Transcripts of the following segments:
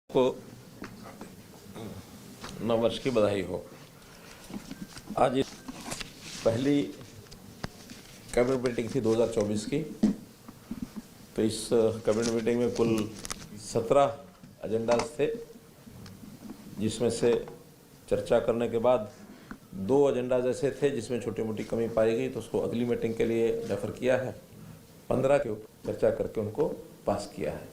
को नव वर्ष की बधाई हो। आज इस पहली कैबिनेट मीटिंग थी 2024 की। तो इस कैबिनेट मीटिंग में कुल 17 एजेंडाज थे, जिसमें से चर्चा करने के बाद 2 एजेंडाज ऐसे थे जिसमें छोटी मोटी कमी पाई गई, तो उसको अगली मीटिंग के लिए रेफर किया है। 15 के ऊपर चर्चा करके उनको पास किया है।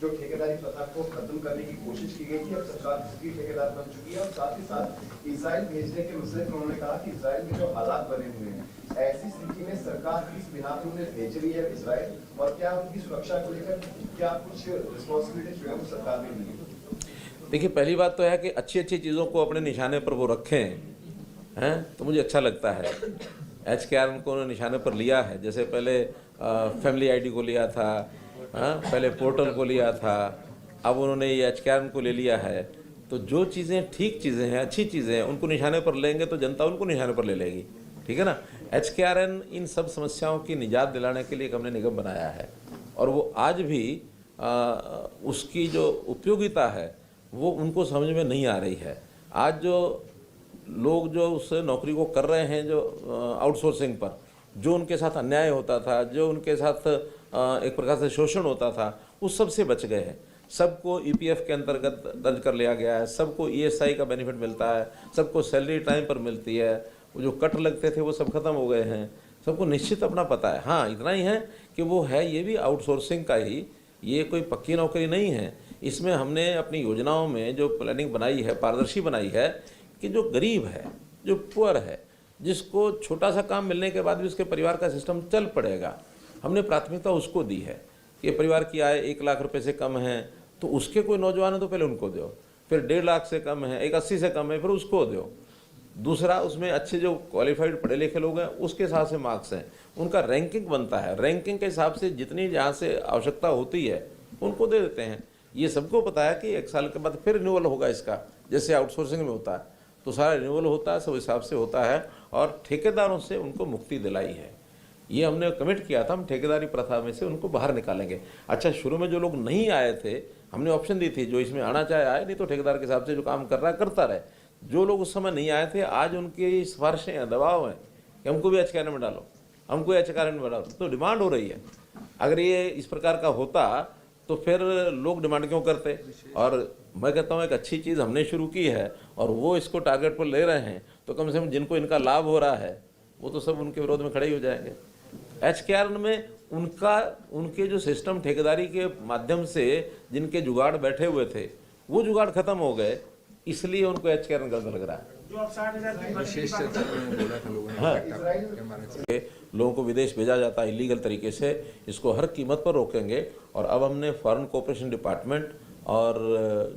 जो ठेकेदारी प्रथा को खत्म करने की कोशिश की गई थी, अब सरकार दूसरी ठेकेदार बन चुकी है और साथ ही साथ इजराइल भेजने के मसले पर उन्होंने कहा कि इजराइल में जो हालात बने हुए हैं, ऐसी स्थिति में सरकार किस बिना पर उन्हें भेज रही है इजराइल, और क्या उनकी सुरक्षा को लेकर क्या कुछ रिस्पॉन्सिबिलिटी जो है वो सरकार ने ली है? देखिए, पहली बात तो है कि अच्छी अच्छी चीज़ों को अपने निशाने पर वो रखें हैं, तो मुझे अच्छा लगता है। HKRN को उन्होंने निशाने पर लिया है। जैसे पहले फैमिली ID को लिया था, पहले पोर्टल को लिया था, अब उन्होंने ये HKRN को ले लिया है। तो जो चीज़ें ठीक चीज़ें हैं, अच्छी चीज़ें हैं, उनको निशाने पर लेंगे तो जनता उनको निशाने पर ले लेगी। ठीक है ना। HKRN इन सब समस्याओं की निजात दिलाने के लिए एक हमने निगम बनाया है, और वो आज भी उसकी जो उपयोगिता है वो उनको समझ में नहीं आ रही है। आज जो लोग जो उस नौकरी को कर रहे हैं, जो आउटसोर्सिंग पर जो उनके साथ अन्याय होता था, जो उनके साथ एक प्रकार से शोषण होता था, उस सब से बच गए हैं। सबको EPF के अंतर्गत दर्ज कर लिया गया है, सबको ESI का बेनिफिट मिलता है, सबको सैलरी टाइम पर मिलती है, वो जो कट लगते थे वो सब खत्म हो गए हैं, सबको निश्चित अपना पता है। हाँ, इतना ही है कि वो है ये भी आउटसोर्सिंग का ही, ये कोई पक्की नौकरी नहीं है। इसमें हमने अपनी योजनाओं में जो प्लानिंग बनाई है, पारदर्शी बनाई है कि जो गरीब है, जो पुअर है, जिसको छोटा सा काम मिलने के बाद भी उसके परिवार का सिस्टम चल पड़ेगा, हमने प्राथमिकता उसको दी है। कि परिवार की आय 1 लाख रुपए से कम है तो उसके कोई नौजवान है तो पहले उनको दो, फिर 1.5 लाख से कम है, 180 से कम है, फिर उसको दो। दूसरा, उसमें अच्छे जो क्वालिफाइड पढ़े लिखे लोग हैं उसके हिसाब से मार्क्स हैं, उनका रैंकिंग बनता है, रैंकिंग के हिसाब से जितनी जहाँ से आवश्यकता होती है उनको दे देते हैं। ये सबको पता है कि 1 साल के बाद फिर रिन्यूअल होगा इसका, जैसे आउटसोर्सिंग में होता है, तो सारा रिन्यूअल होता है, सब हिसाब से होता है, और ठेकेदारों से उनको मुक्ति दिलाई है। ये हमने कमिट किया था, हम ठेकेदारी प्रथा में से उनको बाहर निकालेंगे। अच्छा, शुरू में जो लोग नहीं आए थे हमने ऑप्शन दी थी, जो इसमें आना चाहे आए, नहीं तो ठेकेदार के हिसाब से जो काम कर रहा है करता रहे। जो लोग उस समय नहीं आए थे, आज उनकी सिफारिशें हैं, दबाव हैं कि हमको भी HKRN में डालो, हमको HKRN में डालो, तो डिमांड हो रही है। अगर ये इस प्रकार का होता तो फिर लोग डिमांड क्यों करते। और मैं कहता हूँ एक अच्छी चीज़ हमने शुरू की है और वो इसको टारगेट पर ले रहे हैं, तो कम से कम जिनको इनका लाभ हो रहा है वो तो सब उनके विरोध में खड़े ही हो जाएंगे। HKRN में उनके जो सिस्टम ठेकेदारी के माध्यम से जिनके जुगाड़ बैठे हुए थे वो जुगाड़ खत्म हो गए, इसलिए उनको HKRN गलत लग रहा है। लोगों को विदेश भेजा जाता है इलीगल तरीके से, इसको हर कीमत पर रोकेंगे। और अब हमने फॉरेन कोऑपरेशन डिपार्टमेंट और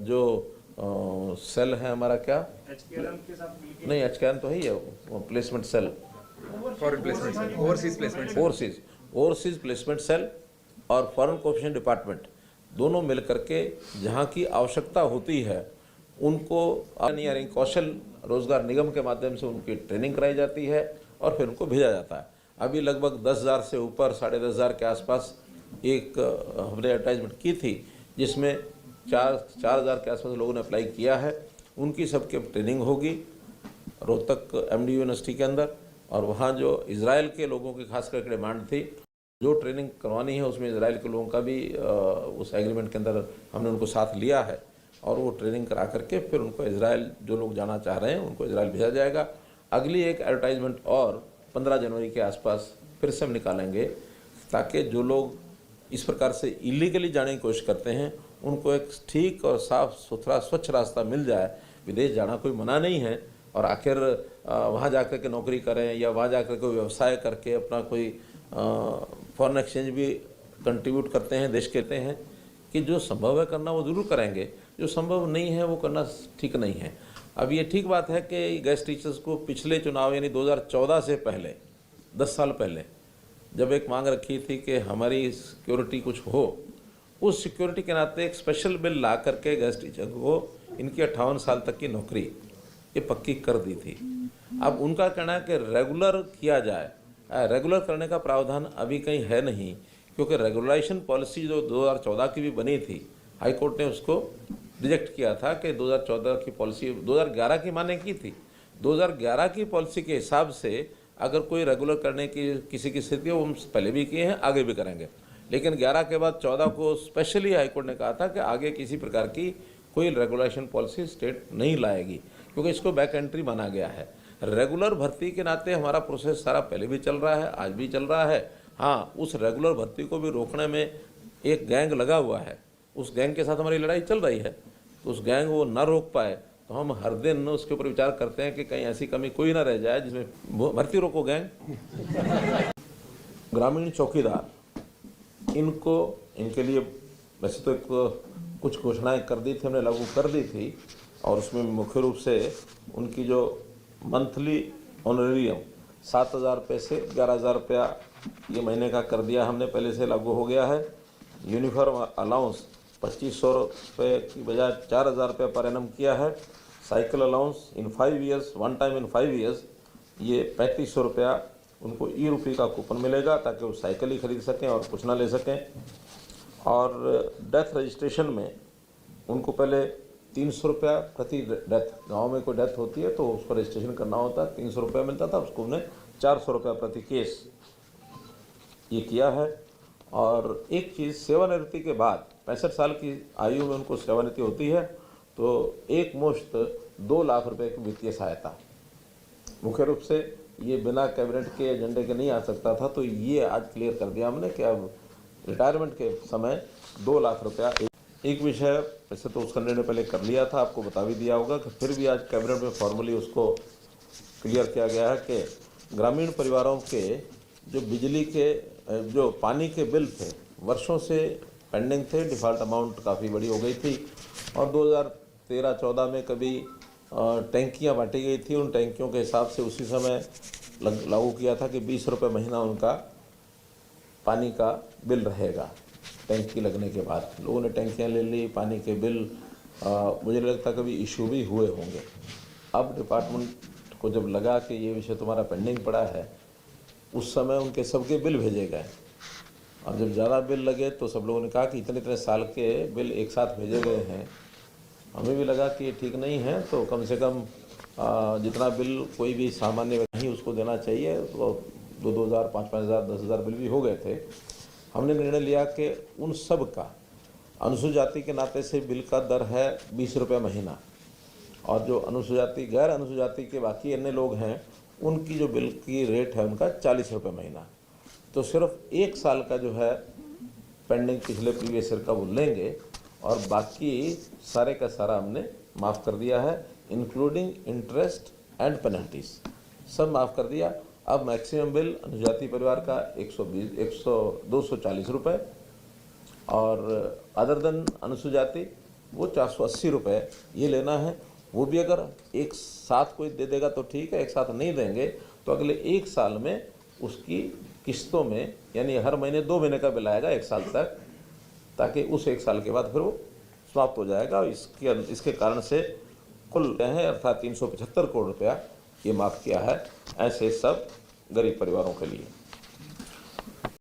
जो सेल है हमारा, क्या नहीं HKRN तो है ही है, placement cell, overseas placement cell और फॉरेन कोऑपरेशन डिपार्टमेंट, दोनों मिल करके जहाँ की आवश्यकता होती है उनको यानी कौशल रोजगार निगम के माध्यम से उनकी ट्रेनिंग कराई जाती है और फिर उनको भेजा जाता है। अभी लगभग 10,000 से ऊपर, 10,500 के आसपास एक हमने एडवर्टाइजमेंट की थी, जिसमें 4,000 के आसपास लोगों ने अप्लाई किया है। उनकी सबकी ट्रेनिंग होगी रोहतक MDU यूनिवर्सिटी के अंदर, और वहाँ जो इजराइल के लोगों की खास करके डिमांड थी, जो ट्रेनिंग करवानी है उसमें इजराइल के लोगों का भी उस एग्रीमेंट के अंदर हमने उनको साथ लिया है, और वो ट्रेनिंग करा करके फिर उनको इजराइल, जो लोग जाना चाह रहे हैं उनको इजराइल भेजा जाएगा। अगली एक एडवर्टाइजमेंट और 15 जनवरी के आसपास फिर से हम निकालेंगे, ताकि जो लोग इस प्रकार से इलीगली जाने की कोशिश करते हैं उनको एक ठीक और साफ सुथरा स्वच्छ रास्ता मिल जाए। विदेश जाना कोई मना नहीं है, और आखिर वहाँ जाकर के नौकरी करें या वहाँ जाकर के व्यवसाय करके अपना कोई फॉरेन एक्सचेंज भी कंट्रीब्यूट करते हैं, देश कहते हैं कि जो संभव है करना वो ज़रूर करेंगे, जो संभव नहीं है वो करना ठीक नहीं है। अब ये ठीक बात है कि गेस्ट टीचर्स को पिछले चुनाव यानी 2014 से पहले, 10 साल पहले, जब एक मांग रखी थी कि हमारी सिक्योरिटी कुछ हो, उस सिक्योरिटी के नाते एक स्पेशल बिल ला करके गेस्ट टीचर को इनकी 58 साल तक की नौकरी ये पक्की कर दी थी। अब उनका कहना है कि रेगुलर किया जाए। रेगुलर करने का प्रावधान अभी कहीं है नहीं, क्योंकि रेगुलेशन पॉलिसी जो 2014 की भी बनी थी हाई कोर्ट ने उसको रिजेक्ट किया था कि 2014 की पॉलिसी 2011 की माने की थी। 2011 की पॉलिसी के हिसाब से अगर कोई रेगुलर करने की किसी की स्थिति हो, हम पहले भी किए हैं, आगे भी करेंगे, लेकिन 11 के बाद 14 को स्पेशली हाईकोर्ट ने कहा था कि आगे किसी प्रकार की कोई रेगुलेशन पॉलिसी स्टेट नहीं लाएगी, क्योंकि इसको बैक एंट्री माना गया है। रेगुलर भर्ती के नाते हमारा प्रोसेस सारा पहले भी चल रहा है, आज भी चल रहा है। हाँ, उस रेगुलर भर्ती को भी रोकने में एक गैंग लगा हुआ है, उस गैंग के साथ हमारी लड़ाई चल रही है। तो उस गैंग वो न रोक पाए तो हम हर दिन उसके ऊपर विचार करते हैं कि कहीं ऐसी कमी कोई ना रह जाए जिसमें भर्ती रोको गैंग। ग्रामीण चौकीदार इनके लिए वैसे तो कुछ घोषणाएं कर दी थी, हमने लागू कर दी थी, और उसमें मुख्य रूप से उनकी जो मंथली ऑनरेरियम 7,000 रुपये से 11,000 रुपया ये महीने का कर दिया हमने, पहले से लागू हो गया है। यूनिफॉर्म अलाउंस 2,500 रुपये की बजाय 4,000 रुपये पर एनम किया है। Cycle allowance in 5 years, one time in 5 years, ये 3,500 रुपया उनको ई-रुपये का कूपन मिलेगा ताकि वो साइकिल ही खरीद सकें और कुछ ना ले सकें। और डेथ रजिस्ट्रेशन में उनको पहले 300 रुपया प्रति डेथ, गांव में कोई डेथ होती है तो उसको रजिस्ट्रेशन करना होता है, 300 रुपया मिलता था, उसको उन्हें 400 रुपया प्रति केस ये किया है। और एक चीज़, सेवानिवृत्ति के बाद 65 साल की आयु में उनको सेवानिवृत्ति होती है तो एक मुश्त 2 लाख रुपए की वित्तीय सहायता। मुख्य रूप से ये बिना कैबिनेट के एजेंडे के नहीं आ सकता था, तो ये आज क्लियर कर दिया हमने कि अब रिटायरमेंट के समय 2 लाख रुपया। एक विषय वैसे तो उसका निर्णय पहले कर लिया था, आपको बता भी दिया होगा कि फिर भी आज कैबिनेट में फॉर्मली उसको क्लियर किया गया है कि ग्रामीण परिवारों के जो बिजली के जो पानी के बिल थे, वर्षों से पेंडिंग थे, डिफ़ॉल्ट अमाउंट काफ़ी बड़ी हो गई थी, और 2013-14 में कभी टैंकियाँ बांटी गई थी, उन टैंकियों के हिसाब से उसी समय लागू किया था कि 20 रुपये महीना उनका पानी का बिल रहेगा। टैंकी लगने के बाद लोगों ने टैंकियाँ ले ली, पानी के बिल मुझे लगता कभी इशू भी हुए होंगे। अब डिपार्टमेंट को जब लगा कि ये विषय तुम्हारा पेंडिंग पड़ा है, उस समय उनके सबके बिल भेजे गए, और जब ज़्यादा बिल लगे तो सब लोगों ने कहा कि इतने साल के बिल एक साथ भेजे गए हैं। हमें भी लगा कि ये ठीक नहीं है, तो कम से कम जितना बिल कोई भी सामान्य व्यक्ति उसको देना चाहिए, तो 2,000, 5,000, 10,000 बिल भी हो गए थे। हमने निर्णय लिया कि उन सब का अनुसूचित जाति के नाते से बिल का दर है 20 रुपये महीना, और जो अनुसूचित जाति, गैर अनुसूचित जाति के बाकी अन्य लोग हैं, उनकी जो बिल की रेट है उनका 40 रुपये महीना। तो सिर्फ 1 साल का जो है पेंडिंग पिछले प्रीवियस ईयर का वो लेंगे, और बाकी सारे का सारा हमने माफ़ कर दिया है, इंक्लूडिंग इंटरेस्ट एंड पेनल्टीज, सब माफ़ कर दिया। अब मैक्सिमम बिल अनुजाति परिवार का 240 रुपये, और अदर देन अनुसूचित जाति वो 480 रुपये ये लेना है। वो भी अगर एक साथ कोई दे देगा तो ठीक है, एक साथ नहीं देंगे तो अगले 1 साल में उसकी किस्तों में, यानी हर महीने 2 महीने का बिल आएगा 1 साल तक, ताकि उस 1 साल के बाद फिर वो समाप्त हो जाएगा। इसके कारण से कुल है अर्थात 375 करोड़ रुपया ये माफ़ किया है ऐसे सब गरीब परिवारों के लिए।